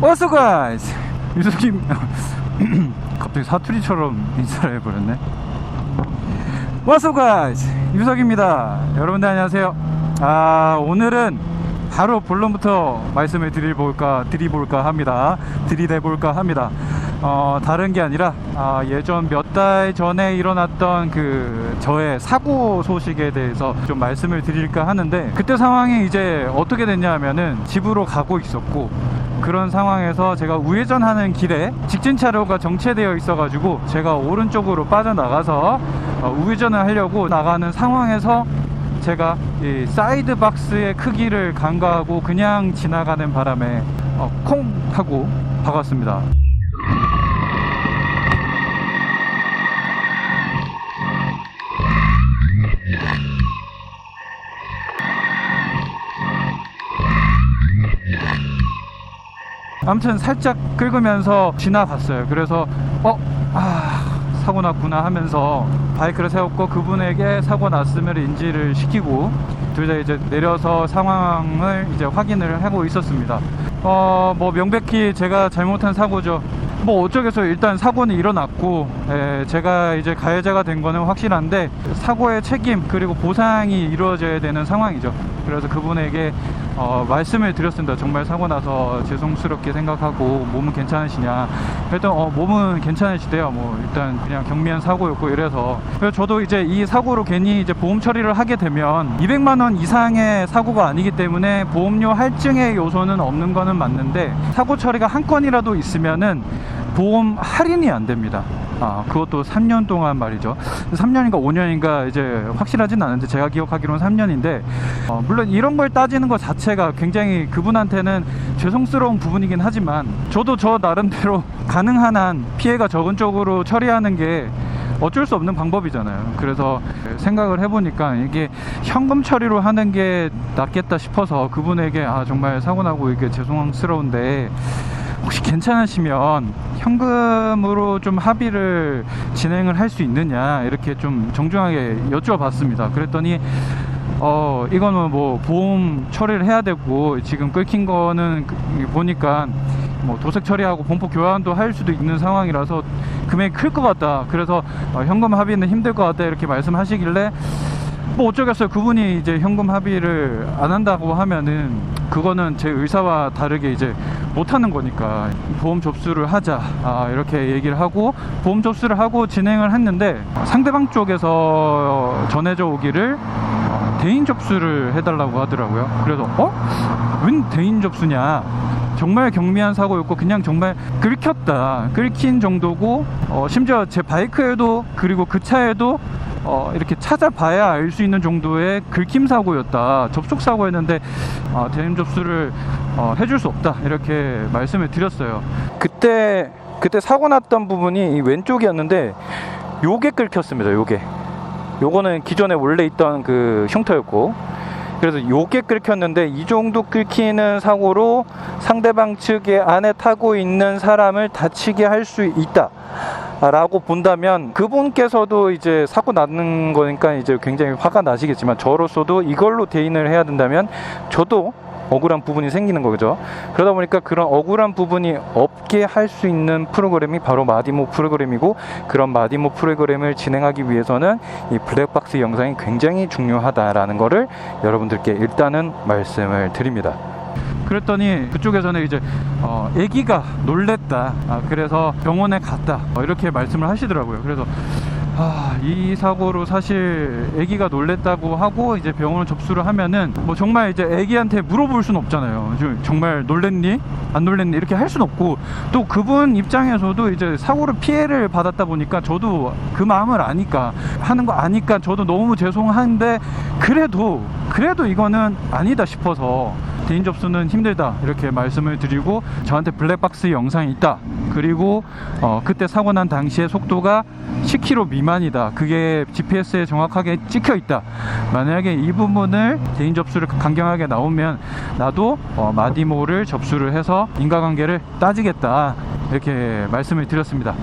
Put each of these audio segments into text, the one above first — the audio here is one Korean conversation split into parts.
What's up guys? 유석이 갑자기 사투리처럼 인사를 해버렸네. What's up guys? 유석입니다. 여러분들 안녕하세요. 오늘은 바로 본론부터 말씀을 드리볼까 합니다. 다른 게 아니라 예전 몇 달 전에 일어났던 저의 사고 소식에 대해서 좀 말씀을 드릴까 하는데, 그때 상황이 이제 어떻게 됐냐 하면은 집으로 가고 있었고, 그런 상황에서 제가 우회전하는 길에 직진 차로가 정체되어 있어 가지고 제가 오른쪽으로 빠져나가서 우회전을 하려고 나가는 상황에서 제가 이 사이드 박스의 크기를 간과하고 그냥 지나가는 바람에 콩 하고 박았습니다. 아무튼 살짝 긁으면서 지나갔어요. 그래서 사고 났구나 하면서 바이크를 세웠고, 그분에게 사고 났음을 인지를 시키고 둘 다 이제 내려서 상황을 이제 확인을 하고 있었습니다. 뭐 명백히 제가 잘못한 사고죠. 뭐 어쩌겠어요. 일단 사고는 일어났고, 제가 이제 가해자가 된 거는 확실한데, 사고의 책임 그리고 보상이 이루어져야 되는 상황이죠. 그래서 그분에게 말씀을 드렸습니다. 정말 사고 나서 죄송스럽게 생각하고 몸은 괜찮으시냐 했더니 몸은 괜찮으시대요. 뭐 일단 그냥 경미한 사고였고 이래서. 그래서 저도 이제 이 사고로 괜히 이제 보험 처리를 하게 되면 200만 원 이상의 사고가 아니기 때문에 보험료 할증의 요소는 없는 거는 맞는데, 사고 처리가 한 건이라도 있으면은 보험 할인이 안 됩니다. 그것도 3년 동안 말이죠. 3년인가 5년인가 이제 확실하진 않은데, 제가 기억하기로는 3년인데, 물론 이런 걸 따지는 것 자체가 굉장히 그분한테는 죄송스러운 부분이긴 하지만, 저도 저 나름대로 가능한 한 피해가 적은 쪽으로 처리하는 게 어쩔 수 없는 방법이잖아요. 그래서 생각을 해보니까 이게 현금 처리로 하는 게 낫겠다 싶어서 그분에게 정말 사고 나고 이게 죄송스러운데 혹시 괜찮으시면 현금으로 좀 합의를 진행을 할 수 있느냐, 이렇게 좀 정중하게 여쭤봤습니다. 그랬더니 이거는 뭐 보험 처리를 해야 되고, 지금 끊긴 거는 보니까 뭐 도색 처리하고 범퍼 교환도 할 수도 있는 상황이라서 금액이 클 것 같다. 그래서 현금 합의는 힘들 것 같다, 이렇게 말씀하시길래 뭐 어쩌겠어요. 그분이 이제 현금 합의를 안 한다고 하면은 그거는 제 의사와 다르게 이제 못하는 거니까 보험 접수를 하자, 이렇게 얘기를 하고 보험 접수를 하고 진행을 했는데, 상대방 쪽에서 전해져 오기를 대인 접수를 해달라고 하더라고요. 그래서 웬 대인 접수냐, 정말 경미한 사고였고 그냥 정말 긁힌 정도고, 심지어 제 바이크에도 그리고 그 차에도 이렇게 찾아봐야 알 수 있는 정도의 긁힘 사고였다, 접촉 사고였는데 대인 접수를 해줄 수 없다, 이렇게 말씀을 드렸어요. 그때 사고 났던 부분이 이 왼쪽이었는데 요게 긁혔습니다. 요거는 기존에 원래 있던 그 흉터였고, 그래서 요게 긁혔는데 이 정도 긁히는 사고로 상대방 측에 안에 타고 있는 사람을 다치게 할 수 있다 라고 본다면, 그분께서도 이제 사고 나는 거니까 이제 굉장히 화가 나시겠지만, 저로서도 이걸로 대인을 해야 된다면 저도 억울한 부분이 생기는 거죠. 그러다 보니까 그런 억울한 부분이 없게 할 수 있는 프로그램이 바로 마디모 프로그램이고, 그런 마디모 프로그램을 진행하기 위해서는 이 블랙박스 영상이 굉장히 중요하다라는 거를 여러분들께 일단은 말씀을 드립니다. 그랬더니 그쪽에서는 이제 애기가 놀랬다, 그래서 병원에 갔다, 이렇게 말씀을 하시더라고요. 그래서 이 사고로 사실 애기가 놀랬다고 하고 이제 병원을 접수를 하면은 뭐 정말 이제 애기한테 물어볼 수는 없잖아요. 정말 놀랬니? 안 놀랬니? 이렇게 할 수는 없고, 또 그분 입장에서도 이제 사고로 피해를 받았다 보니까 저도 그 마음을 하는 거 아니까 저도 너무 죄송한데, 그래도 이거는 아니다 싶어서 대인 접수는 힘들다, 이렇게 말씀을 드리고, 저한테 블랙박스 영상이 있다, 그리고 그때 사고 난 당시에 속도가 10km 미만이다, 그게 GPS에 정확하게 찍혀 있다, 만약에 이 부분을 대인 접수를 강경하게 나오면 나도 마디모를 접수를 해서 인과관계를 따지겠다, 이렇게 말씀을 드렸습니다.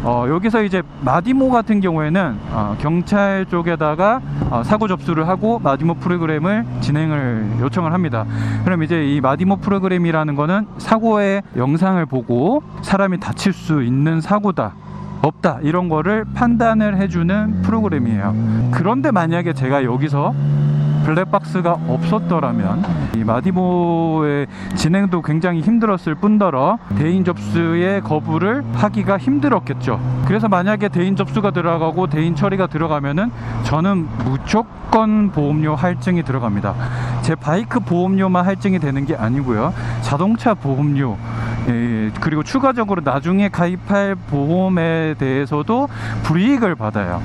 여기서 이제 마디모 같은 경우에는 경찰 쪽에다가 사고 접수를 하고 마디모 프로그램을 진행을 요청을 합니다. 그럼 이제 이 마디모 프로그램이라는 거는 사고의 영상을 보고 사람이 다칠 수 있는 사고다 없다 이런 거를 판단을 해주는 프로그램이에요. 그런데 만약에 제가 여기서 블랙박스가 없었더라면 이 마디모의 진행도 굉장히 힘들었을 뿐더러 대인 접수의 거부를 하기가 힘들었겠죠. 그래서 만약에 대인 접수가 들어가고 대인 처리가 들어가면은 저는 무조건 보험료 할증이 들어갑니다. 제 바이크 보험료만 할증이 되는 게 아니고요, 자동차 보험료 그리고 추가적으로 나중에 가입할 보험에 대해서도 불이익을 받아요.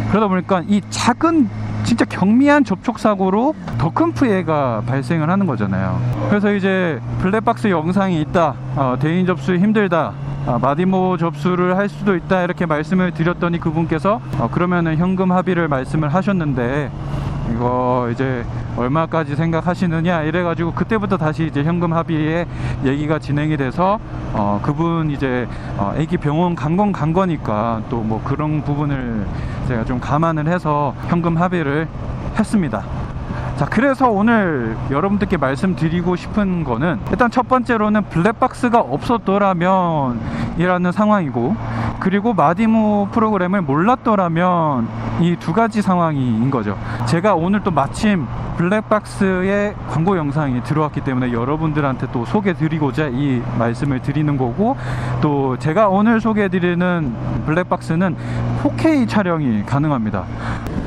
그러다 보니까 이 작은 진짜 경미한 접촉사고로 더 큰 피해가 발생을 하는 거잖아요. 그래서 이제 블랙박스 영상이 있다, 대인 접수 힘들다, 마디모 접수를 할 수도 있다 이렇게 말씀을 드렸더니 그분께서 그러면은 현금 합의를 말씀을 하셨는데 이거 이제 얼마까지 생각하시느냐 이래가지고 그때부터 다시 이제 현금 합의의 얘기가 진행이 돼서 그분 이제 애기 병원 간 거니까 또 뭐 그런 부분을 제가 좀 감안을 해서 현금 합의를 했습니다. 자, 그래서 오늘 여러분들께 말씀드리고 싶은 거는 일단 첫 번째로는 블랙박스가 없었더라면 이라는 상황이고, 그리고 마디모 프로그램을 몰랐더라면 이 두 가지 상황인 거죠. 제가 오늘 또 마침 블랙박스의 광고 영상이 들어왔기 때문에 여러분들한테 또 소개해 드리고자 이 말씀을 드리는 거고, 또 제가 오늘 소개해 드리는 블랙박스는 4K 촬영이 가능합니다.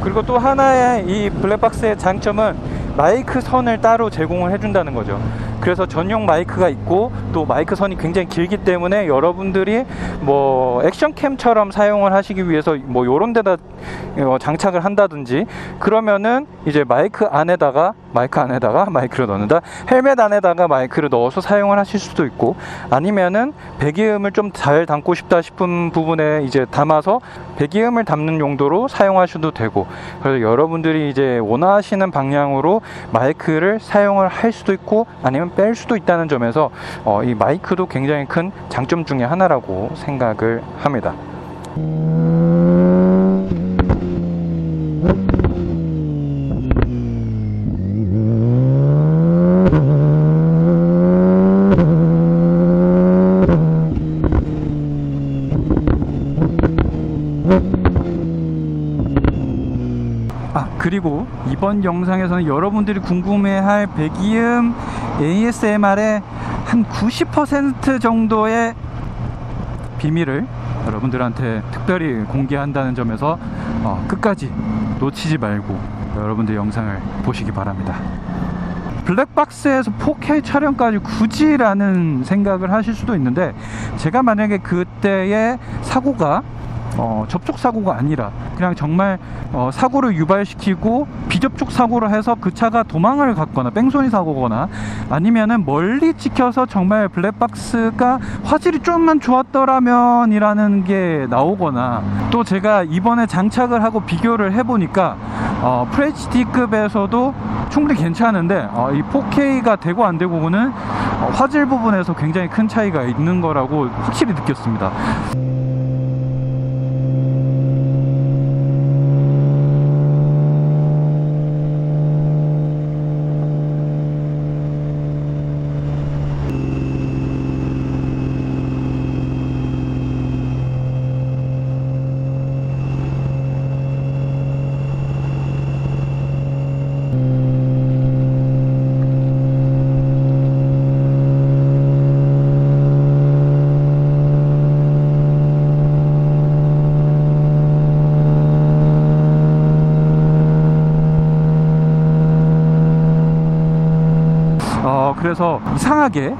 그리고 또 하나의 이 블랙박스의 장점은 마이크 선을 따로 제공을 해준다는 거죠. 그래서 전용 마이크가 있고 또 마이크 선이 굉장히 길기 때문에 여러분들이 뭐 액션캠처럼 사용을 하시기 위해서 뭐 요런 데다 장착을 한다든지, 그러면은 이제 마이크 안에다가 마이크를 넣는다, 헬멧 안에다가 마이크를 넣어서 사용을 하실 수도 있고, 아니면은 배기음을 좀 잘 담고 싶다 싶은 부분에 이제 담아서 배기음을 담는 용도로 사용하셔도 되고, 그래서 여러분들이 이제 원하시는 방향으로 마이크를 사용을 할 수도 있고 아니면 뺄 수도 있다는 점에서 이 마이크도 굉장히 큰 장점 중에 하나라고 생각을 합니다. 그리고 이번 영상에서는 여러분들이 궁금해할 배기음 ASMR의 한 90% 정도의 비밀을 여러분들한테 특별히 공개한다는 점에서 끝까지 놓치지 말고 여러분들 영상을 보시기 바랍니다. 블랙박스에서 4K 촬영까지 굳이라는 생각을 하실 수도 있는데, 제가 만약에 그때의 사고가 접촉 사고가 아니라 그냥 정말 사고를 유발시키고 비접촉 사고를 해서 그 차가 도망을 갔거나 뺑소니 사고거나, 아니면은 멀리 찍혀서 정말 블랙박스가 화질이 좀만 좋았더라면 이라는 게 나오거나, 또 제가 이번에 장착을 하고 비교를 해보니까 FHD급에서도 충분히 괜찮은데 이 4K가 되고 안 되고는 화질 부분에서 굉장히 큰 차이가 있는 거라고 확실히 느꼈습니다. 그래서 이상하게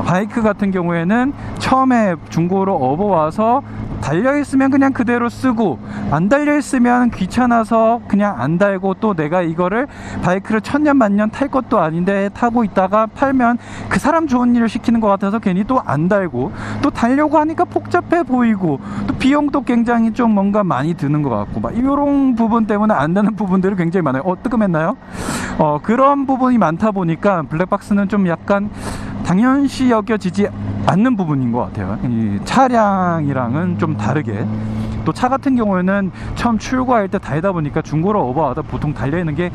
바이크 같은 경우에는 처음에 중고로 업어와서 달려있으면 그냥 그대로 쓰고, 안 달려있으면 귀찮아서 그냥 안 달고, 또 내가 이거를 바이크를 천년 만년 탈 것도 아닌데 타고 있다가 팔면 그 사람 좋은 일을 시키는 것 같아서 괜히 또 안 달고, 또 달려고 하니까 복잡해 보이고, 또 비용도 굉장히 좀 뭔가 많이 드는 것 같고, 막 이런 부분 때문에 안 되는 부분들이 굉장히 많아요. 뜨끔했나요? 그런 부분이 많다 보니까 블랙박스는 좀 약간 당연시 여겨지지 맞는 부분인 것 같아요. 이 차량이랑은 좀 다르게. 또 차 같은 경우에는 처음 출고할 때 달다 보니까 중고로 오버하다 보통 달려있는 게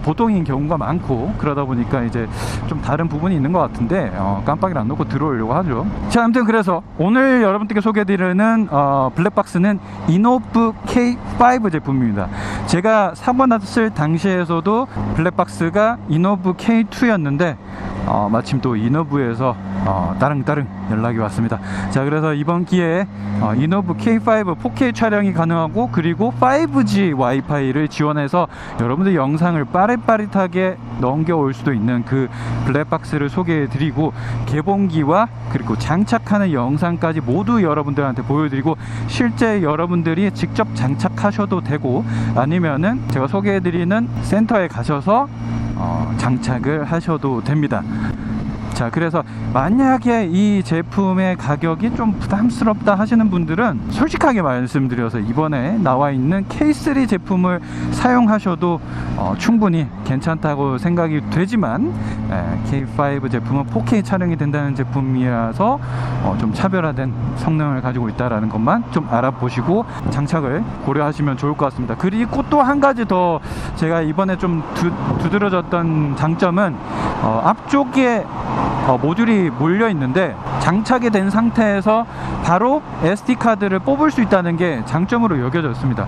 보통인 경우가 많고, 그러다 보니까 이제 좀 다른 부분이 있는 것 같은데 깜빡이를 안 놓고 들어오려고 하죠. 자, 아무튼 그래서 오늘 여러분들께 소개해드리는 블랙박스는 이노브 K5 제품입니다. 제가 사고 났을 당시에서도 블랙박스가 이노브 K2였는데 마침 또 이노브에서 따릉따릉 연락이 왔습니다. 자, 그래서 이번 기회에 이노브 K5 4K 촬영이 가능하고, 그리고 5G 와이파이를 지원해서 여러분들 영상을 빠릿빠릿하게 넘겨올 수도 있는 그 블랙박스를 소개해드리고, 개봉기와 그리고 장착하는 영상까지 모두 여러분들한테 보여드리고, 실제 여러분들이 직접 장착하셔도 되고, 아니면은 제가 소개해드리는 센터에 가셔서 장착을 하셔도 됩니다. 자, 그래서 만약에 이 제품의 가격이 좀 부담스럽다 하시는 분들은 솔직하게 말씀드려서 이번에 나와 있는 K3 제품을 사용하셔도 충분히 괜찮다고 생각이 되지만, K5 제품은 4K 촬영이 된다는 제품이라서 좀 차별화된 성능을 가지고 있다는 것만 좀 알아보시고 장착을 고려하시면 좋을 것 같습니다. 그리고 또 한 가지 더 제가 이번에 좀 두드러졌던 장점은 앞쪽에 모듈이 몰려 있는데 장착이 된 상태에서 바로 SD카드를 뽑을 수 있다는 게 장점으로 여겨졌습니다.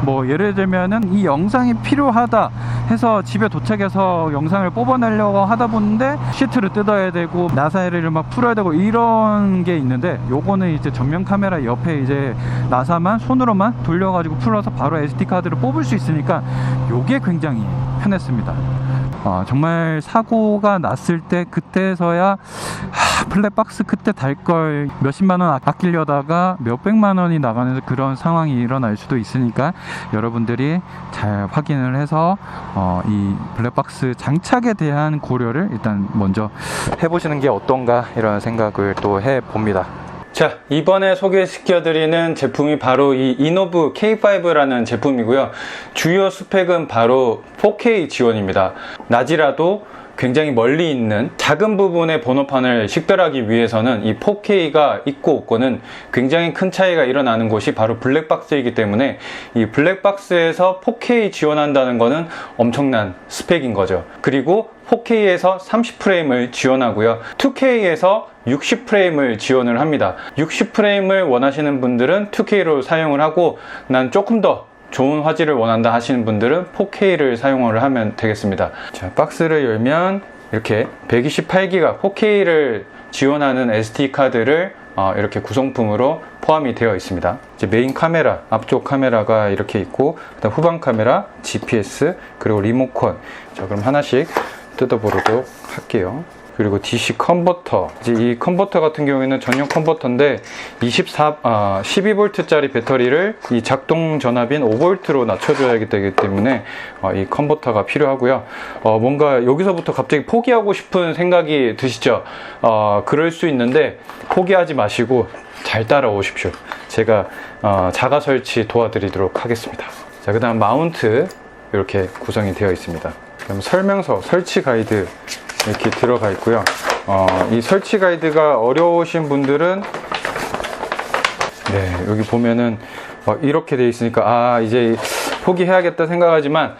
뭐 예를 들면은 이 영상이 필요하다 해서 집에 도착해서 영상을 뽑아내려고 하다 보는데 시트를 뜯어야 되고 나사를 막 풀어야 되고 이런 게 있는데, 요거는 이제 전면 카메라 옆에 이제 나사만 손으로만 돌려가지고 풀어서 바로 SD카드를 뽑을 수 있으니까 요게 굉장히 편했습니다. 정말 사고가 났을 때 그때서야 블랙박스 그때 달걸 몇십만원 아끼려다가 몇백만원이 나가는 그런 상황이 일어날 수도 있으니까 여러분들이 잘 확인을 해서 이 블랙박스 장착에 대한 고려를 일단 먼저 해보시는 게 어떤가, 이런 생각을 또 해봅니다. 자, 이번에 소개시켜드리는 제품이 바로 이 이노브 K5라는 제품이고요. 주요 스펙은 바로 4K 지원입니다. 낮이라도 굉장히 멀리 있는 작은 부분의 번호판을 식별하기 위해서는 이 4K가 있고 없고는 굉장히 큰 차이가 일어나는 곳이 바로 블랙박스이기 때문에, 이 블랙박스에서 4K 지원한다는 것은 엄청난 스펙인 거죠. 그리고 4K에서 30프레임을 지원하고요. 2K에서 60프레임을 지원을 합니다. 60프레임을 원하시는 분들은 2K로 사용을 하고, 난 조금 더 좋은 화질을 원한다 하시는 분들은 4K를 사용을 하면 되겠습니다. 자, 박스를 열면 이렇게 128기가 4K를 지원하는 SD카드를 이렇게 구성품으로 포함이 되어 있습니다. 이제 메인 카메라, 앞쪽 카메라가 이렇게 있고, 그다음 후방 카메라, GPS, 그리고 리모컨. 자, 그럼 하나씩 뜯어보도록 할게요. 그리고 DC 컨버터. 이제 이 컨버터 같은 경우에는 전용 컨버터인데 12V짜리 배터리를 이 작동 전압인 5V로 낮춰줘야 되기 때문에 이 컨버터가 필요하고요. 뭔가 여기서부터 갑자기 포기하고 싶은 생각이 드시죠? 그럴 수 있는데 포기하지 마시고 잘 따라오십시오. 제가 자가 설치 도와드리도록 하겠습니다. 자, 그 다음 마운트 이렇게 구성이 되어 있습니다. 그럼 설명서, 설치 가이드 이렇게 들어가 있고요. 이 설치 가이드가 어려우신 분들은 여기 보면은 이렇게 돼 있으니까 이제 포기해야겠다 생각하지만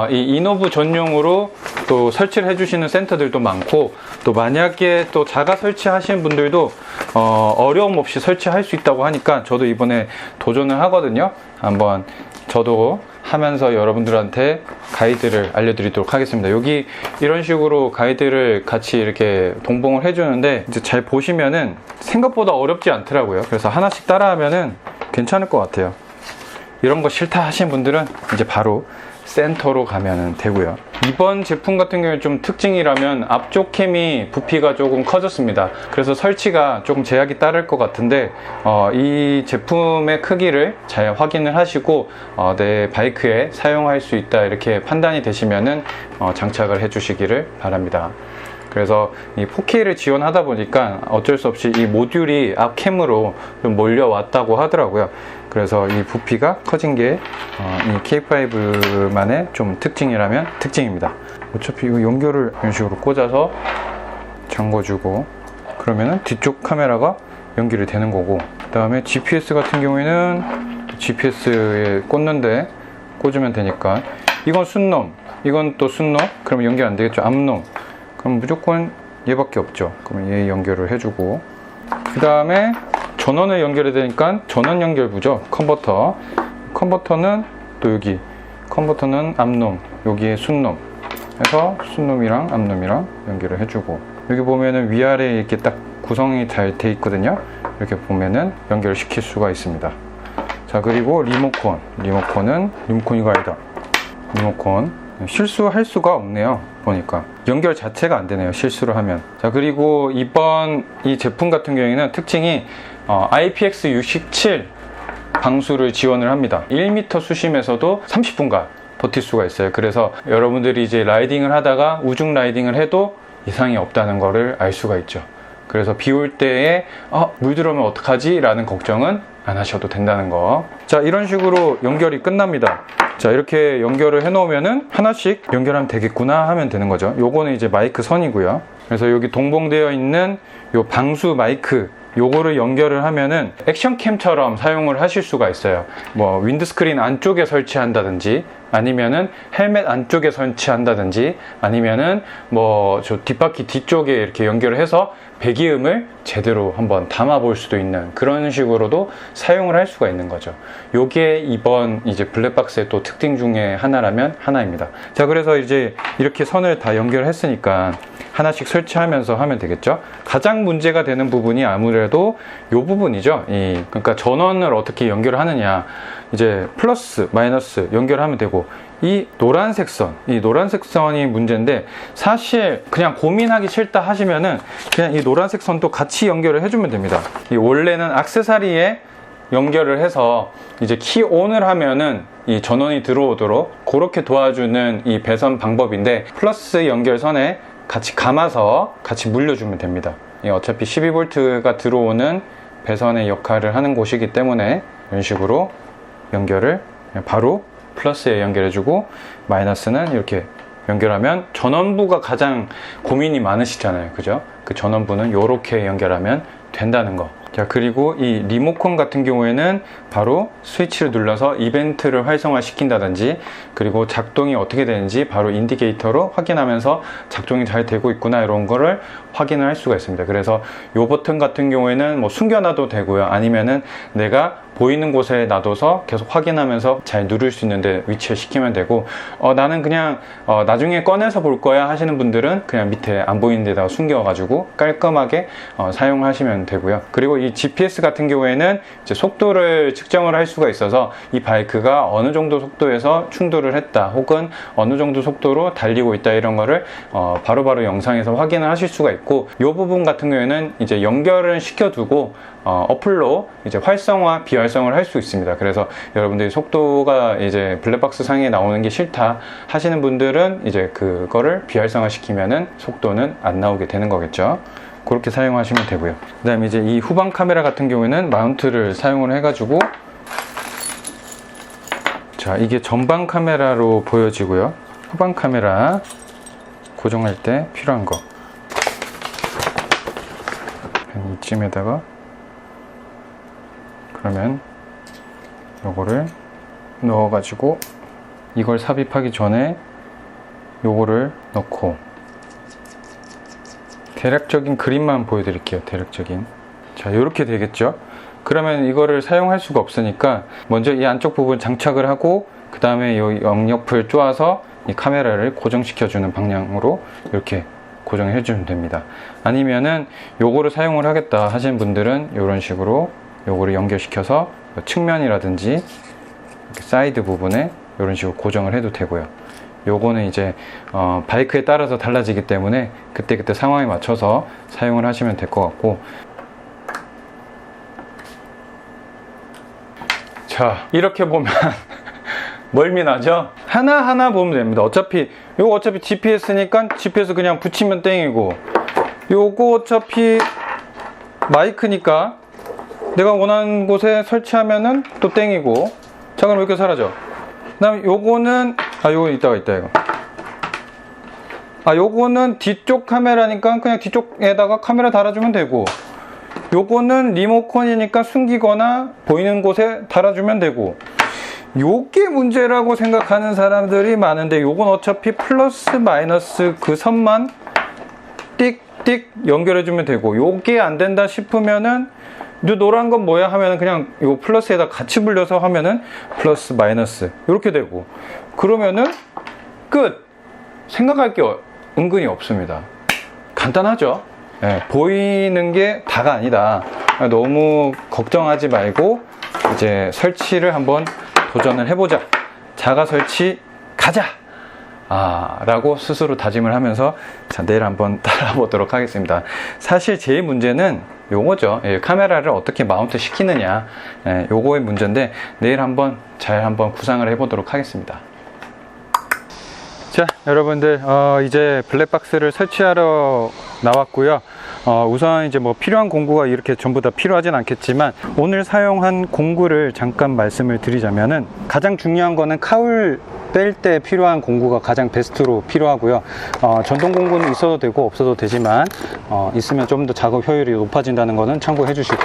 이 이노브 전용으로 또 설치를 해주시는 센터들도 많고, 또 만약에 또 자가 설치하시는 분들도 어려움 없이 설치할 수 있다고 하니까 저도 이번에 도전을 하거든요. 한번 저도 하면서 여러분들한테 가이드를 알려드리도록 하겠습니다. 여기 이런 식으로 가이드를 같이 이렇게 동봉을 해주는데, 이제 잘 보시면은 생각보다 어렵지 않더라고요. 그래서 하나씩 따라하면은 괜찮을 것 같아요. 이런 거 싫다 하시는 분들은 이제 바로 센터로 가면 되고요. 이번 제품 같은 경우에 좀 특징이라면 앞쪽 캠이 부피가 조금 커졌습니다. 그래서 설치가 조금 제약이 따를 것 같은데 이 제품의 크기를 잘 확인을 하시고 내 바이크에 사용할 수 있다 이렇게 판단이 되시면은 장착을 해 주시기를 바랍니다. 그래서 이 4K를 지원하다 보니까 어쩔 수 없이 이 모듈이 앞 캠으로 좀 몰려왔다고 하더라고요. 그래서 이 부피가 커진 게 이 K5만의 좀 특징이라면 특징입니다. 어차피 이 연결을 이런 식으로 꽂아서 잠궈주고, 그러면은 뒤쪽 카메라가 연결이 되는 거고, 그 다음에 GPS 같은 경우에는 GPS에 꽂는데 꽂으면 되니까, 이건 순놈, 이건 또 순놈, 그러면 연결 안 되겠죠. 앞놈, 그럼 무조건 얘밖에 없죠. 그러면 얘 연결을 해주고, 그 다음에 전원을 연결해야 되니까 전원 연결부죠. 컨버터. 컨버터는 또 여기, 컨버터는 앞놈, 여기에 순놈 해서 순놈이랑 앞놈이랑 연결을 해주고, 여기 보면은 위아래 이렇게 딱 구성이 잘 돼 있거든요. 이렇게 보면은 연결을 시킬 수가 있습니다. 자, 그리고 리모컨은 리모컨이가 아니다. 리모컨 실수할 수가 없네요. 보니까 연결 자체가 안 되네요, 실수를 하면. 자, 그리고 이번 이 제품 같은 경우에는 특징이 IPX67 방수를 지원을 합니다. 1m 수심에서도 30분간 버틸 수가 있어요. 그래서 여러분들이 이제 라이딩을 하다가 우중 라이딩을 해도 이상이 없다는 거를 알 수가 있죠. 그래서 비 올 때에 물 들어오면 어떡하지? 라는 걱정은 안 하셔도 된다는 거. 자, 이런 식으로 연결이 끝납니다. 자, 이렇게 연결을 해 놓으면은 하나씩 연결하면 되겠구나 하면 되는 거죠. 요거는 이제 마이크 선이고요. 그래서 여기 동봉되어 있는 요 방수 마이크, 요거를 연결을 하면은 액션캠처럼 사용을 하실 수가 있어요. 뭐 윈드스크린 안쪽에 설치한다든지, 아니면은 헬멧 안쪽에 설치한다든지, 아니면은 뭐 저 뒷바퀴 뒤쪽에 이렇게 연결을 해서 배기음을 제대로 한번 담아 볼 수도 있는 그런 식으로도 사용을 할 수가 있는 거죠. 요게 이번 이제 블랙박스의 또 특징 중에 하나라면 하나입니다. 자, 그래서 이제 이렇게 선을 다 연결했으니까 하나씩 설치하면서 하면 되겠죠. 가장 문제가 되는 부분이 아무래도 요 부분이죠. 그러니까 전원을 어떻게 연결을 하느냐, 이제 플러스 마이너스 연결하면 되고, 이 노란색 선이 문제인데, 사실 그냥 고민하기 싫다 하시면은 그냥 이 노란색 선도 같이 연결을 해주면 됩니다. 원래는 액세서리에 연결을 해서 이제 키 온을 하면은 이 전원이 들어오도록 그렇게 도와주는 이 배선 방법인데, 플러스 연결선에 같이 감아서 같이 물려주면 됩니다. 어차피 12V가 들어오는 배선의 역할을 하는 곳이기 때문에 이런 식으로 연결을 바로 플러스에 연결해주고, 마이너스는 이렇게 연결하면, 전원부가 가장 고민이 많으시잖아요, 그죠? 그 전원부는 이렇게 연결하면 된다는 거. 자, 그리고 이 리모컨 같은 경우에는 바로 스위치를 눌러서 이벤트를 활성화 시킨다든지, 그리고 작동이 어떻게 되는지 바로 인디케이터로 확인하면서 작동이 잘 되고 있구나, 이런 거를 확인을 할 수가 있습니다. 그래서 이 버튼 같은 경우에는 뭐 숨겨놔도 되고요, 아니면은 내가 보이는 곳에 놔둬서 계속 확인하면서 잘 누를 수 있는데 위치를 시키면 되고, 나는 그냥 나중에 꺼내서 볼 거야 하시는 분들은 그냥 밑에 안 보이는 데다가 숨겨가지고 깔끔하게 사용하시면 되고요. 그리고 이 GPS 같은 경우에는 이제 속도를 측정을 할 수가 있어서 이 바이크가 어느 정도 속도에서 충돌을 했다, 혹은 어느 정도 속도로 달리고 있다, 이런 거를 바로바로 영상에서 확인을 하실 수가 있고, 이 부분 같은 경우에는 이제 연결을 시켜두고 어플로 이제 활성화, 비활성화를 할 수 있습니다. 그래서 여러분들이 속도가 이제 블랙박스 상에 나오는 게 싫다 하시는 분들은 이제 그거를 비활성화 시키면은 속도는 안 나오게 되는 거겠죠. 그렇게 사용하시면 되고요. 그 다음에 이제 이 후방 카메라 같은 경우에는 마운트를 사용을 해가지고, 자, 이게 전방 카메라로 보여지고요. 후방 카메라 고정할 때 필요한 거, 한 이쯤에다가, 그러면 요거를 넣어가지고, 이걸 삽입하기 전에 요거를 넣고, 대략적인 그림만 보여드릴게요. 대략적인. 자, 요렇게 되겠죠. 그러면 이거를 사용할 수가 없으니까 먼저 이 안쪽 부분 장착을 하고, 그 다음에 이 옆을 쪼아서 이 카메라를 고정시켜주는 방향으로 이렇게 고정을 해주면 됩니다. 아니면은 요거를 사용을 하겠다 하시는 분들은 이런 식으로 요거를 연결시켜서 측면이라든지 이렇게 사이드 부분에 이런 식으로 고정을 해도 되고요. 요거는 이제 바이크에 따라서 달라지기 때문에 그때그때 상황에 맞춰서 사용을 하시면 될 것 같고, 자, 이렇게 보면 멀미나죠? 하나하나 보면 됩니다. 어차피 요거 어차피 GPS니까 GPS 그냥 붙이면 땡이고, 요거 어차피 마이크니까 내가 원하는 곳에 설치하면은 또 땡이고. 자, 그럼 이렇게 사라져. 그 다음에 요거는 요거 이따가 있다, 이거. 요거는 뒤쪽 카메라니까 그냥 뒤쪽에다가 카메라 달아주면 되고, 요거는 리모컨이니까 숨기거나 보이는 곳에 달아주면 되고, 요게 문제라고 생각하는 사람들이 많은데, 요건 어차피 플러스 마이너스 그 선만 띡띡 연결해주면 되고, 요게 안 된다 싶으면은 요 노란 건 뭐야 하면은 그냥 요 플러스에다 같이 불려서 하면은 플러스 마이너스 이렇게 되고, 그러면은 끝. 생각할 게 은근히 없습니다. 간단하죠? 네, 보이는 게 다가 아니다. 너무 걱정하지 말고 이제 설치를 한번 도전을 해보자. 자가 설치 가자! 라고 스스로 다짐을 하면서 자, 내일 한번 따라보도록 하겠습니다. 사실 제일 문제는 요거죠. 카메라를 어떻게 마운트 시키느냐, 요거의 문제인데 내일 한번 잘 한번 구상을 해보도록 하겠습니다. 자, 여러분들 이제 블랙박스를 설치하러 나왔고요. 우선 이제 뭐 필요한 공구가 이렇게 전부 다 필요하진 않겠지만, 오늘 사용한 공구를 잠깐 말씀을 드리자면은, 가장 중요한 거는 카울 뺄 때 필요한 공구가 가장 베스트로 필요하고요. 전동 공구는 있어도 되고 없어도 되지만 있으면 좀 더 작업 효율이 높아진다는 거는 참고해 주시고,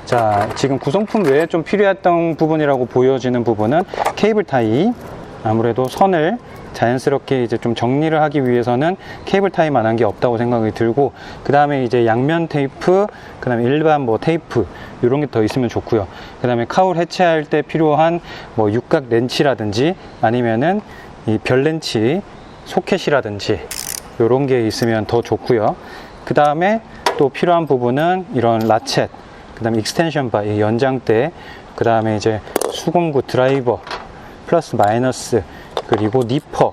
자, 지금 구성품 외에 좀 필요했던 부분이라고 보여지는 부분은 케이블 타이. 아무래도 선을 자연스럽게 이제 좀 정리를 하기 위해서는 케이블 타이만한 게 없다고 생각이 들고, 그 다음에 이제 양면 테이프, 그 다음에 일반 뭐 테이프 이런 게 더 있으면 좋고요. 그 다음에 카울 해체할 때 필요한 뭐 육각 렌치라든지 아니면은 이 별 렌치 소켓이라든지 이런 게 있으면 더 좋고요. 그 다음에 또 필요한 부분은 이런 라쳇, 그 다음에 익스텐션 바, 이 연장대, 그 다음에 이제 수공구 드라이버 플러스 마이너스, 그리고 니퍼,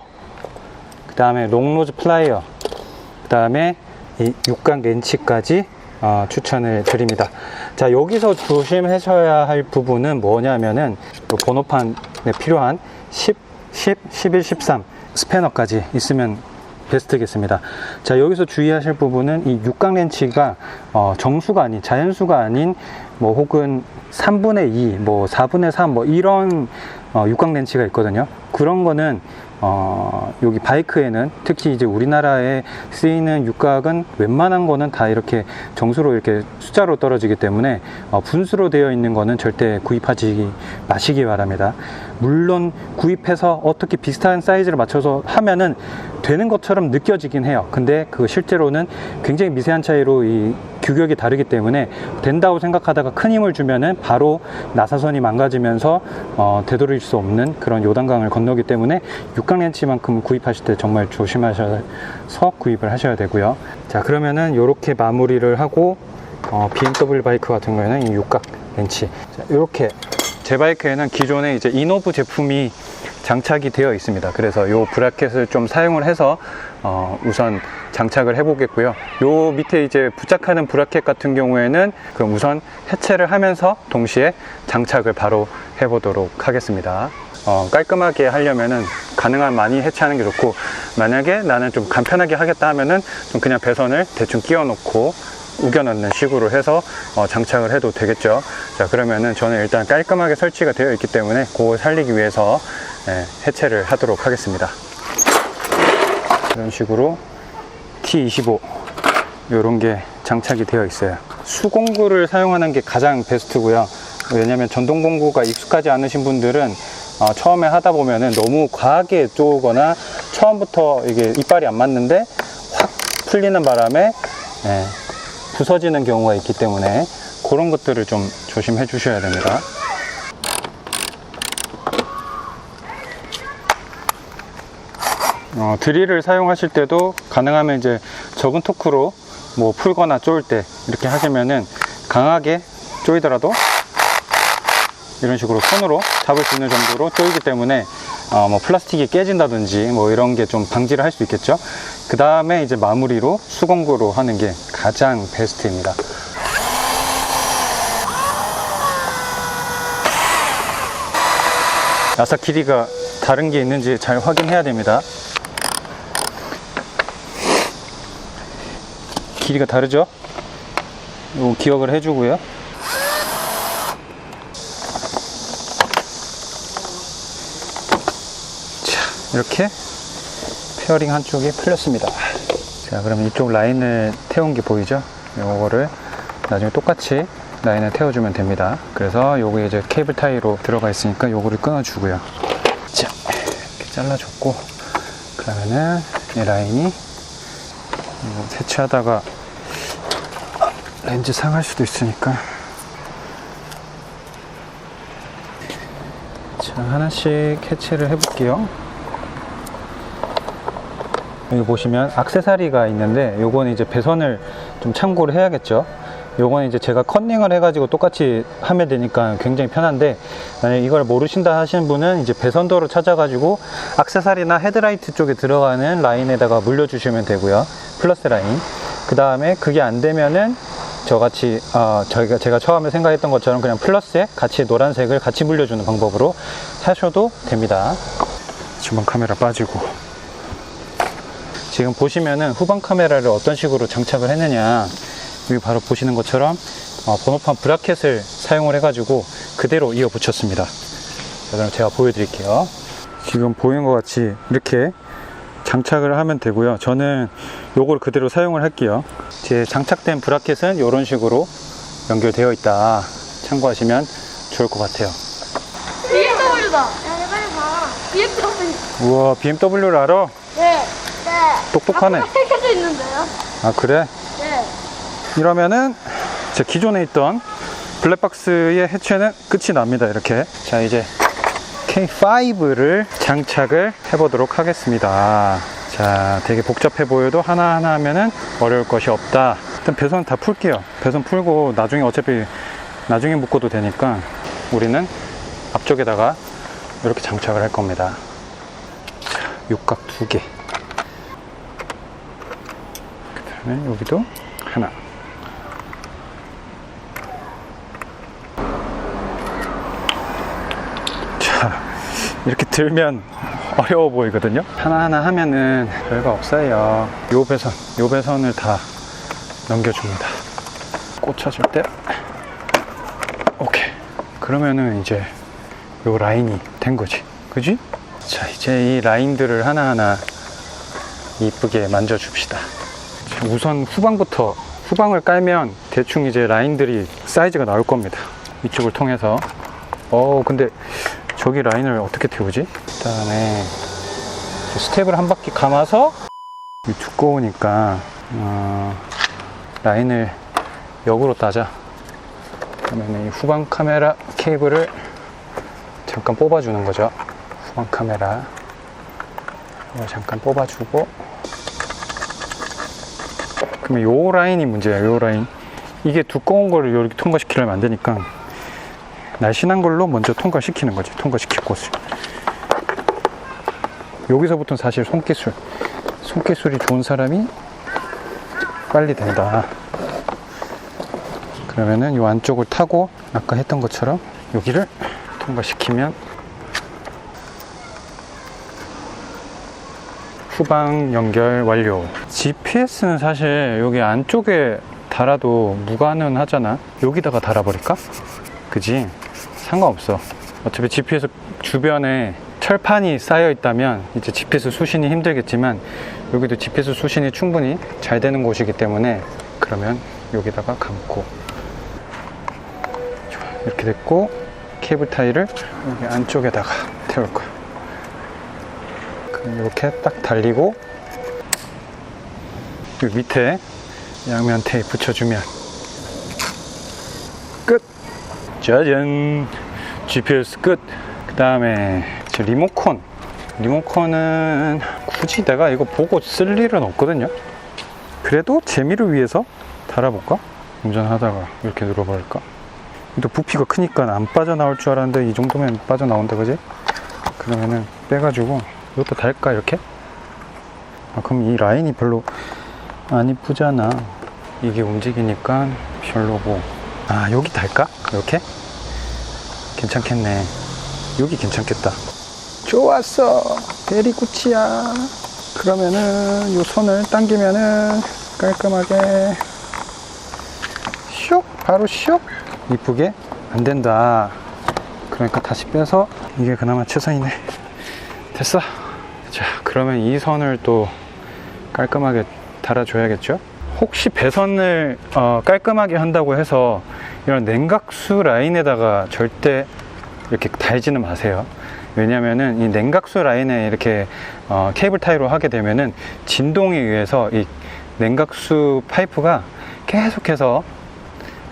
그 다음에 롱노즈 플라이어, 그 다음에 이 육각 렌치까지 추천을 드립니다. 자, 여기서 조심하셔야 할 부분은 뭐냐면은 번호판에 필요한 10, 11, 13 스패너까지 있으면 베스트겠습니다. 자, 여기서 주의하실 부분은 이 육각 렌치가 정수가 아닌, 자연수가 아닌 뭐 혹은 3분의 2, 뭐 4분의 3 뭐 이런 육각 렌치가 있거든요. 그런 거는 여기 바이크에는, 특히 이제 우리나라에 쓰이는 육각은 웬만한 거는 다 이렇게 정수로 이렇게 숫자로 떨어지기 때문에 분수로 되어 있는 거는 절대 구입하지 마시기 바랍니다. 물론 구입해서 어떻게 비슷한 사이즈를 맞춰서 하면은 되는 것처럼 느껴지긴 해요. 근데 그 실제로는 굉장히 미세한 차이로 이 규격이 다르기 때문에 된다고 생각하다가 큰 힘을 주면은 바로 나사선이 망가지면서 되돌릴 수 없는 그런 요단강을 건너기 때문에 육각 렌치만큼 구입하실 때 정말 조심하셔서 구입을 하셔야 되고요. 자, 그러면은 이렇게 마무리를 하고 BMW 바이크 같은 경우에는 이 육각 렌치, 이렇게 제 바이크에는 기존에 이제 이노브 제품이 장착이 되어 있습니다. 그래서 이 브라켓을 좀 사용을 해서 우선 장착을 해 보겠고요. 요 밑에 이제 부착하는 브라켓 같은 경우에는 그럼 우선 해체를 하면서 동시에 장착을 바로 해 보도록 하겠습니다. 깔끔하게 하려면은 가능한 많이 해체하는 게 좋고, 만약에 나는 좀 간편하게 하겠다 하면은 좀 그냥 배선을 대충 끼워 놓고 우겨 넣는 식으로 해서 장착을 해도 되겠죠. 자, 그러면은 저는 일단 깔끔하게 설치가 되어 있기 때문에 그걸 살리기 위해서 해체를 하도록 하겠습니다. 이런 식으로 T25 이런 게 장착이 되어 있어요. 수공구를 사용하는 게 가장 베스트고요. 왜냐면 전동 공구가 익숙하지 않으신 분들은 처음에 하다 보면은 너무 과하게 쪼거나 처음부터 이게 이빨이 안 맞는데 확 풀리는 바람에 부서지는 경우가 있기 때문에 그런 것들을 좀 조심해 주셔야 됩니다. 드릴을 사용하실 때도 가능하면 이제 적은 토크로 뭐 풀거나 쪼을 때 이렇게 하시면은 강하게 쪼이더라도 이런 식으로 손으로 잡을 수 있는 정도로 쪼이기 때문에 뭐 플라스틱이 깨진다든지 뭐 이런 게 좀 방지를 할 수 있겠죠. 그 다음에 이제 마무리로 수공구로 하는 게 가장 베스트입니다. 나사 길이가 다른 게 있는지 잘 확인해야 됩니다. 길이가 다르죠? 이거 기억을 해주고요. 자, 이렇게 페어링 한쪽이 풀렸습니다. 자, 그럼 이쪽 라인을 태운 게 보이죠? 요거를 나중에 똑같이 라인을 태워주면 됩니다. 그래서 요게 이제 케이블 타이로 들어가 있으니까 요거를 끊어주고요. 자, 이렇게 잘라줬고, 그러면은 이 라인이 세차하다가 렌즈 상할 수도 있으니까, 자, 하나씩 해체를 해볼게요. 여기 보시면 액세서리가 있는데 요거는 이제 배선을 좀 참고를 해야겠죠. 요거는 이제 제가 컨닝을 해가지고 똑같이 하면 되니까 굉장히 편한데, 만약에 이걸 모르신다 하시는 분은 이제 배선도를 찾아가지고 액세서리나 헤드라이트 쪽에 들어가는 라인에다가 물려주시면 되고요. 플러스 라인. 그 다음에 그게 안 되면은 저같이 제가 처음에 생각했던 것처럼 그냥 플러스에 같이 노란색을 같이 물려주는 방법으로 하셔도 됩니다. 주방 카메라 빠지고, 지금 보시면은 후방 카메라를 어떤 식으로 장착을 했느냐, 여기 바로 보시는 것처럼 번호판 브라켓을 사용을 해가지고 그대로 이어 붙였습니다. 자, 그럼 제가 보여드릴게요. 지금 보이는 것 같이 이렇게 장착을 하면 되고요. 저는 요걸 그대로 사용을 할게요. 제 장착된 브라켓은 이런 식으로 연결되어 있다, 참고하시면 좋을 것 같아요. BMW다. 야, 빨리 봐. BMW. 우와, BMW를 알아? 네. 네. 똑똑하네. 해켜져 있는데요? 아, 그래? 네. 이러면은 제 기존에 있던 블랙박스의 해체는 끝이 납니다. 이렇게. 자, 이제 K5를 장착을 해보도록 하겠습니다. 자, 되게 복잡해 보여도 하나하나 하면은 어려울 것이 없다. 일단 배선 다 풀게요. 배선 풀고 나중에 어차피 나중에 묶어도 되니까 우리는 앞쪽에다가 이렇게 장착을 할 겁니다. 자, 육각 2개. 그 다음에 여기도 하나. 이렇게 들면 어려워 보이거든요. 하나하나 하면은 별거 없어요. 요 배선을 다 넘겨줍니다. 꽂혀줄 때 오케이. 그러면은 이제 요 라인이 된 거지, 그지? 자, 이제 이 라인들을 하나하나 이쁘게 만져줍시다. 자, 우선 후방부터. 후방을 깔면 대충 이제 라인들이 사이즈가 나올 겁니다. 이쪽을 통해서. 근데 저기 라인을 어떻게 태우지? 그 다음에 스텝을 한 바퀴 감아서, 두꺼우니까 라인을 역으로 따자. 그러면 이 후방 카메라 케이블을 잠깐 뽑아주는 거죠. 후방 카메라 이거 잠깐 뽑아주고, 그러면 요 라인이 문제야. 요 라인, 이게 두꺼운 거를 이렇게 통과시키려면 안 되니까 날씬한 걸로 먼저 통과시키는 거지. 통과시키고, 여기서부터는 사실 손기술이 좋은 사람이 빨리 된다. 그러면은 이 안쪽을 타고 아까 했던 것처럼 여기를 통과시키면 후방 연결 완료. GPS는 사실 여기 안쪽에 달아도 무관은 하잖아. 여기다가 달아버릴까? 그지? 상관없어. 어차피 GPS 주변에 철판이 쌓여 있다면 이제 GPS 수신이 힘들겠지만, 여기도 GPS 수신이 충분히 잘 되는 곳이기 때문에 그러면 여기다가 감고, 이렇게 됐고, 케이블 타이를 여기 안쪽에다가 태울 거야. 그럼 이렇게 딱 달리고, 여기 밑에 양면 테이프 붙여주면 끝! 짜잔! GPS 끝! 그 다음에 리모컨은 굳이 내가 이거 보고 쓸 일은 없거든요. 그래도 재미를 위해서 달아볼까? 운전하다가 이렇게 눌러버릴까? 또 부피가 크니까 안 빠져나올 줄 알았는데 이 정도면 빠져나온다, 그지? 그러면은 빼가지고 이것도 달까, 이렇게? 그럼 이 라인이 별로 안 이쁘잖아. 이게 움직이니까 별로고. 여기 달까? 이렇게? 괜찮겠네. 여기 괜찮겠다. 좋았어. 베리굿이야. 그러면은 요 손을 당기면은 깔끔하게 슉, 바로 슉. 이쁘게 안 된다. 그러니까 다시 빼서, 이게 그나마 최선이네. 됐어. 자, 그러면 이 선을 또 깔끔하게 달아줘야겠죠? 혹시 배선을 깔끔하게 한다고 해서 이런 냉각수 라인에다가 절대 이렇게 달지는 마세요. 왜냐면은 이 냉각수 라인에 이렇게 케이블 타이로 하게 되면은 진동에 의해서 이 냉각수 파이프가 계속해서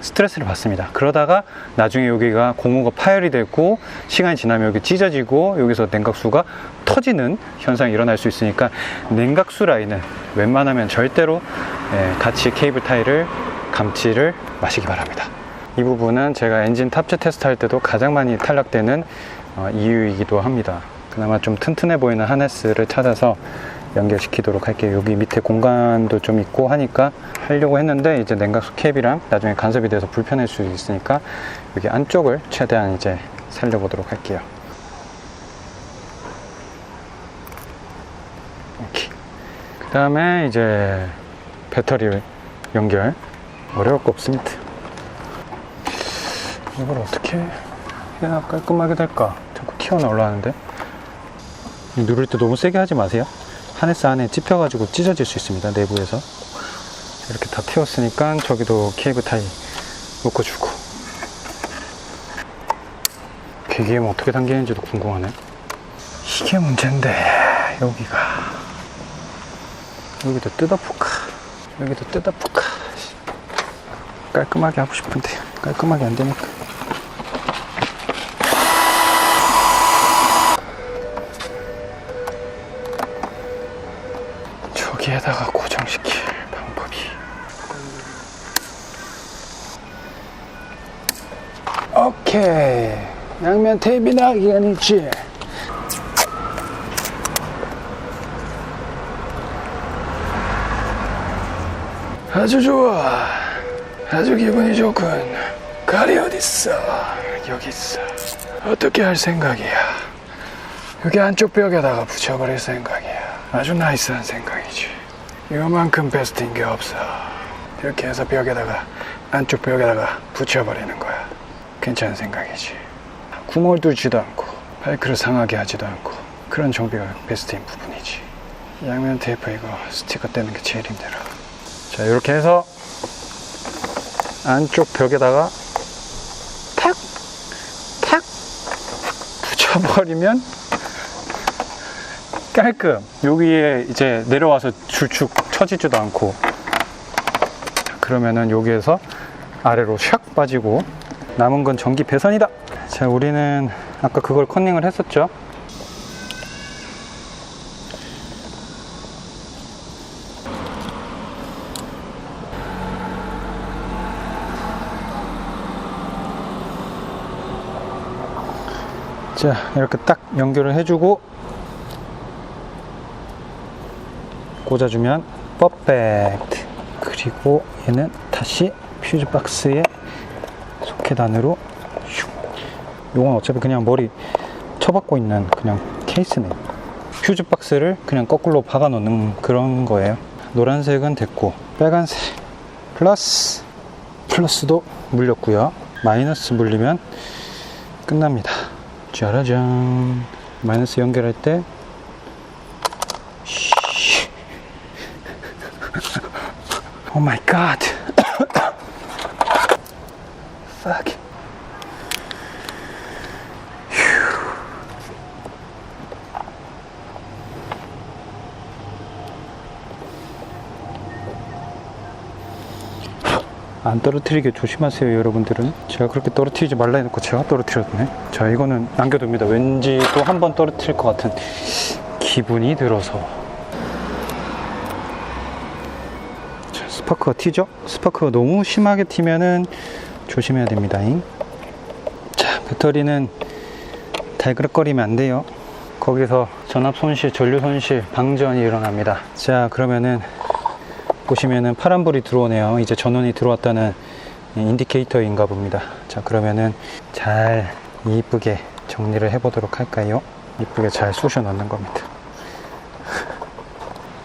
스트레스를 받습니다. 그러다가 나중에 여기가 고무가 파열이 되고 시간이 지나면 여기 찢어지고 여기서 냉각수가 터지는 현상이 일어날 수 있으니까 냉각수 라인은 웬만하면 절대로 같이 케이블 타이를 감지를 마시기 바랍니다. 이 부분은 제가 엔진 탑재 테스트 할 때도 가장 많이 탈락되는 이유이기도 합니다. 그나마 좀 튼튼해 보이는 하네스를 찾아서 연결시키도록 할게요. 여기 밑에 공간도 좀 있고 하니까 하려고 했는데 이제 냉각수 캡이랑 나중에 간섭이 돼서 불편할 수 있으니까 여기 안쪽을 최대한 이제 살려보도록 할게요. 이렇게. 그 다음에 이제 배터리 연결. 어려울 거 없습니다. 이걸 어떻게 해야 깔끔하게 될까? 자꾸 튀어나와 올라가는데. 누를 때 너무 세게 하지 마세요. 하네스 안에 찝혀가지고 찢어질 수 있습니다. 내부에서. 이렇게 다 튀었으니까 저기도 케이블 타이 묶어주고. 기계음 어떻게 당기는지도 궁금하네. 이게 문제인데 여기도 뜯어볼까? 여기도 뜯어볼까? 깔끔하게 하고 싶은데 깔끔하게 안 되니까. 저기에다가 고정시킬 방법이. 오케이. 양면 테이프나 기간이지. 아주 좋아. 아주 기분이 좋군. 칼이 어딨어? 여기 있어. 어떻게 할 생각이야? 여기 안쪽 벽에다가 붙여버릴 생각이야. 아주 나이스한 생각이지. 이거만큼 베스트인 게 없어. 이렇게 해서 벽에다가 안쪽 벽에다가 붙여버리는 거야. 괜찮은 생각이지. 구멍을 뚫지도 않고 바이크를 상하게 하지도 않고 그런 정비가 베스트인 부분이지. 양면 테이프 이거 스티커 떼는 게 제일 힘들어. 자, 이렇게 해서 안쪽 벽에다가 탁 붙여버리면 깔끔. 여기에 이제 내려와서 줄축 처지지도 않고. 그러면은 여기에서 아래로 샥 빠지고 남은 건 전기 배선이다. 자, 우리는 아까 그걸 컨닝을 했었죠. 자, 이렇게 딱 연결을 해주고 꽂아주면 퍼펙트. 그리고 얘는 다시 퓨즈 박스에 소켓 안으로 슉. 요건 어차피 그냥 머리 쳐박고 있는 그냥 케이스네요. 퓨즈 박스를 그냥 거꾸로 박아 놓는 그런 거예요. 노란색은 됐고 빨간색 플러스도 물렸고요. 마이너스 물리면 끝납니다. 짜라잔. 마이너스 연결할 때 오 마이 갓. fuck. 안 떨어뜨리게 조심하세요, 여러분들은. 제가 그렇게 떨어뜨리지 말라 해놓고 제가 떨어뜨렸네. 자, 이거는 남겨둡니다. 왠지 또 한 번 떨어뜨릴 것 같은 기분이 들어서. 자, 스파크가 튀죠? 스파크가 너무 심하게 튀면은 조심해야 됩니다. 자, 배터리는 달그락거리면 안 돼요. 거기서 전압 손실, 전류 손실, 방전이 일어납니다. 자, 그러면은 보시면은 파란불이 들어오네요. 이제 전원이 들어왔다는 인디케이터인가 봅니다. 자, 그러면은 잘 이쁘게 정리를 해 보도록 할까요? 이쁘게 잘 쑤셔 넣는 겁니다.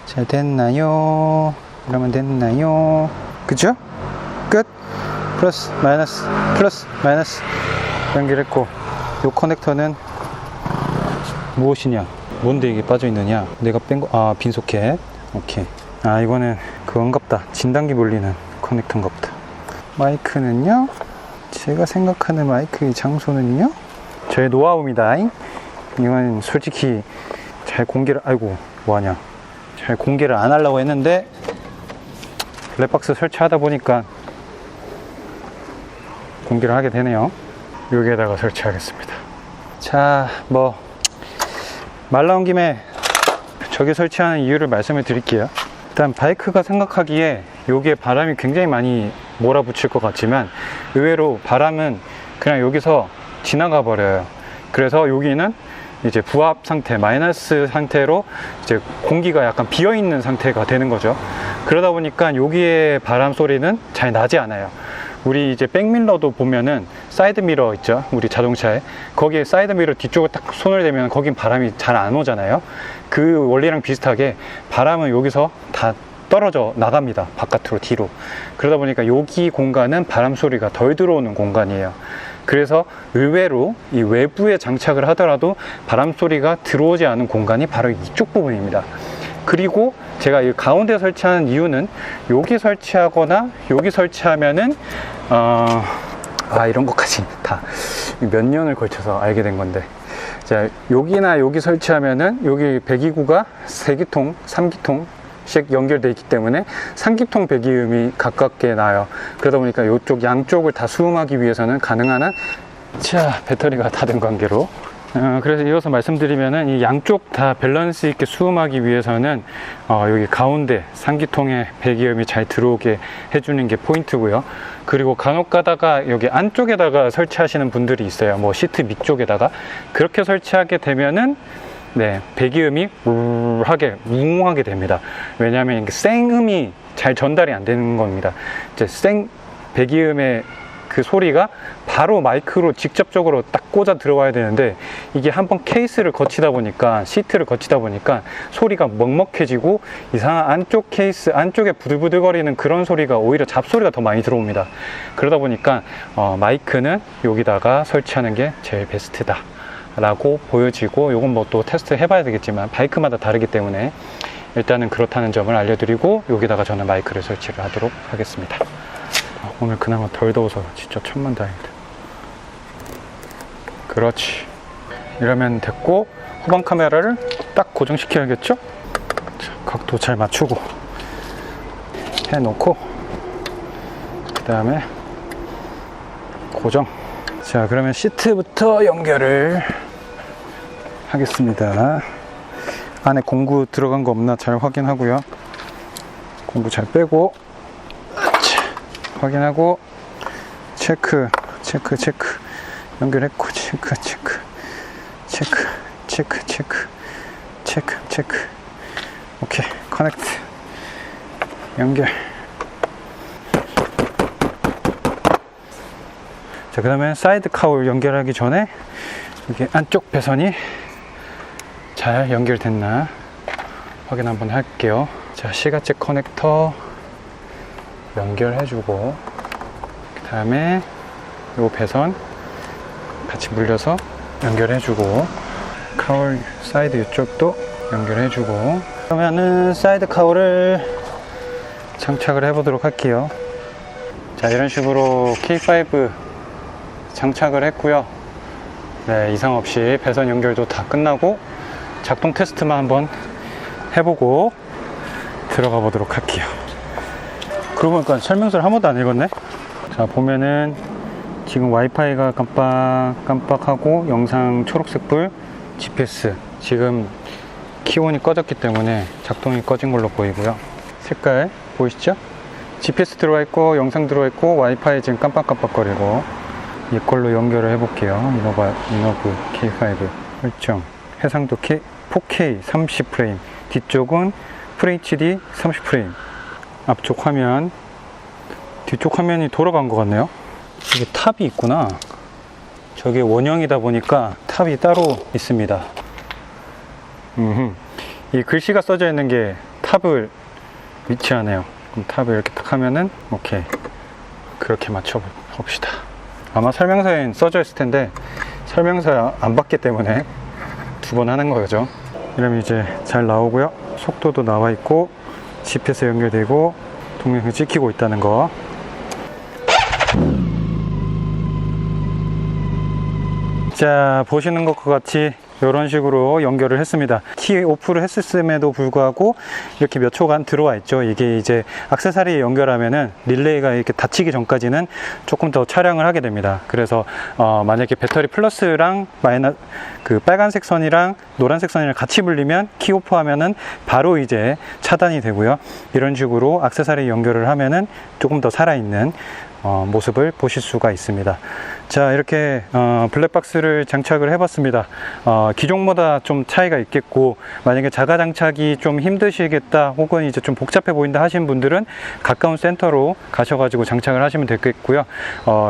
잘 됐나요? 이러면 됐나요? 그죠? 끝. 플러스 마이너스 연결했고, 이 커넥터는 무엇이냐? 뭔데 이게 빠져 있느냐? 내가 뺀 거, 아, 빈 소켓. 오케이. 아, 이거는 그건갑다. 진단기 몰리는 커넥터인갑다. 마이크는요, 제가 생각하는 마이크의 장소는요, 저의 노하우입니다. 이건 솔직히 잘 공개를, 아이고, 뭐하냐. 잘 공개를 안 하려고 했는데, 블랙박스 설치하다 보니까 공개를 하게 되네요. 여기에다가 설치하겠습니다. 자, 뭐 말 나온 김에 저기 설치하는 이유를 말씀을 드릴게요. 일단 바이크가 생각하기에 여기에 바람이 굉장히 많이 몰아붙일 것 같지만 의외로 바람은 그냥 여기서 지나가 버려요. 그래서 여기는 이제 부합 상태, 마이너스 상태로 이제 공기가 약간 비어 있는 상태가 되는 거죠. 그러다 보니까 여기에 바람 소리는 잘 나지 않아요. 우리 이제 백밀러도 보면은 사이드 미러 있죠, 우리 자동차에. 거기에 사이드 미러 뒤쪽을 딱 손을 대면 거긴 바람이 잘 안 오잖아요. 그 원리랑 비슷하게 바람은 여기서 다 떨어져 나갑니다, 바깥으로, 뒤로. 그러다 보니까 여기 공간은 바람 소리가 덜 들어오는 공간이에요. 그래서 의외로 이 외부에 장착을 하더라도 바람 소리가 들어오지 않은 공간이 바로 이쪽 부분입니다. 그리고 제가 이 가운데 설치하는 이유는 여기 설치하거나 여기 설치하면은 이런 것까지 다 몇 년을 걸쳐서 알게 된 건데, 자, 여기나 여기 설치하면은 여기 배기구가 3기통, 3기통씩 연결되어 있기 때문에 3기통 배기음이 가깝게 나요. 그러다 보니까 이쪽 양쪽을 다 수음하기 위해서는 가능한 한, 자, 배터리가 다 된 관계로 그래서 이어서 말씀드리면은 이 양쪽 다 밸런스 있게 수음하기 위해서는 여기 가운데 3기통의 배기음이 잘 들어오게 해주는 게 포인트고요. 그리고 간혹 가다가 여기 안쪽에다가 설치하시는 분들이 있어요. 뭐 시트 밑쪽에다가 그렇게 설치하게 되면은 네, 배기음이 웅하게 됩니다. 왜냐하면 생음이 잘 전달이 안 되는 겁니다. 이제 배기음의 그 소리가 바로 마이크로 직접적으로 딱 꽂아 들어와야 되는데, 이게 한번 케이스를 거치다 보니까, 시트를 거치다 보니까 소리가 먹먹해지고 이상한 안쪽 케이스 안쪽에 부들부들거리는 그런 소리가 오히려 잡소리가 더 많이 들어옵니다. 그러다 보니까 마이크는 여기다가 설치하는 게 제일 베스트다 라고 보여지고, 요건 뭐 또 테스트 해봐야 되겠지만 바이크마다 다르기 때문에 일단은 그렇다는 점을 알려드리고, 여기다가 저는 마이크를 설치를 하도록 하겠습니다. 오늘 그나마 덜 더워서 진짜 천만다행이다. 그렇지. 이러면 됐고, 후방 카메라를 딱 고정시켜야겠죠? 자, 각도 잘 맞추고 해놓고, 그 다음에 고정. 자, 그러면 시트부터 연결을 하겠습니다. 안에 공구 들어간 거 없나 잘 확인하고요. 공구 잘 빼고 확인하고, 체크 연결했고, 체크. 오케이, 커넥트 연결. 자, 그 다음에 사이드 카울 연결하기 전에 여기 안쪽 배선이 잘 연결됐나 확인 한번 할게요. 자, 시가체 커넥터 연결해주고, 그 다음에 요 배선 같이 물려서 연결해주고, 카울 사이드 이쪽도 연결해주고, 그러면은 사이드 카울을 장착을 해보도록 할게요. 자, 이런 식으로 K5 장착을 했고요. 네, 이상 없이 배선 연결도 다 끝나고 작동 테스트만 한번 해보고 들어가 보도록 할게요. 그러고 보니까 설명서를 한 번도 안 읽었네. 자, 보면은 지금 와이파이가 깜빡하고 영상 초록색 불, GPS 지금 키온이 꺼졌기 때문에 작동이 꺼진 걸로 보이고요. 색깔 보이시죠? GPS 들어와 있고 영상 들어와 있고 와이파이 지금 깜빡깜빡거리고, 이걸로 연결을 해볼게요. 이노브 K5 설정, 해상도 4K 30프레임, 뒤쪽은 FHD 30프레임. 앞쪽 화면, 뒤쪽 화면이 돌아간 것 같네요. 이게 탑이 있구나. 저게 원형이다 보니까 탑이 따로 있습니다. 이 글씨가 써져 있는 게 탑을 위치하네요. 그럼 탑을 이렇게 딱 하면은 오케이, 그렇게 맞춰 봅시다. 아마 설명서엔 써져 있을 텐데 설명서 안 봤기 때문에 두 번 하는 거죠. 이러면 이제 잘 나오고요. 속도도 나와 있고 GPS 연결되고 동영상 찍히고 있다는 거. 자, 보시는 것과 같이 이런 식으로 연결을 했습니다. 키 오프를 했음에도 불구하고 이렇게 몇 초간 들어와 있죠. 이게 이제 액세서리에 연결하면은 릴레이가 이렇게 닫히기 전까지는 조금 더 촬영을 하게 됩니다. 그래서 만약에 배터리 플러스랑 그 빨간색 선이랑 노란색 선이랑 같이 불리면 키 오프 하면은 바로 이제 차단이 되고요. 이런 식으로 액세서리 연결을 하면은 조금 더 살아있는 모습을 보실 수가 있습니다. 자, 이렇게 블랙박스를 장착을 해봤습니다. 기종마다 좀 차이가 있겠고, 만약에 자가 장착이 좀 힘드시겠다 혹은 이제 좀 복잡해 보인다 하신 분들은 가까운 센터로 가셔가지고 장착을 하시면 되겠고요.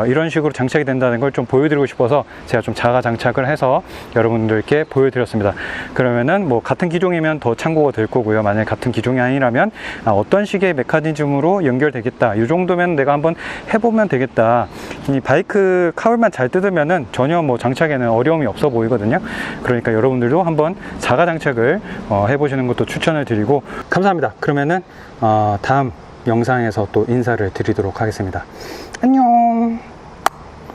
이런 식으로 장착이 된다는 걸 좀 보여드리고 싶어서 제가 좀 자가 장착을 해서 여러분들께 보여드렸습니다. 그러면은 뭐 같은 기종이면 더 참고가 될 거고요. 만약에 같은 기종이 아니라면 어떤 식의 메커니즘으로 연결되겠다, 이 정도면 내가 한번 해보면 되겠다. 이 바이크 카울만 잘 뜯으면은 전혀 뭐 장착에는 어려움이 없어 보이거든요. 그러니까 여러분들도 한번 자가 장착을 해보시는 것도 추천을 드리고, 감사합니다. 그러면은 다음 영상에서 또 인사를 드리도록 하겠습니다. 안녕.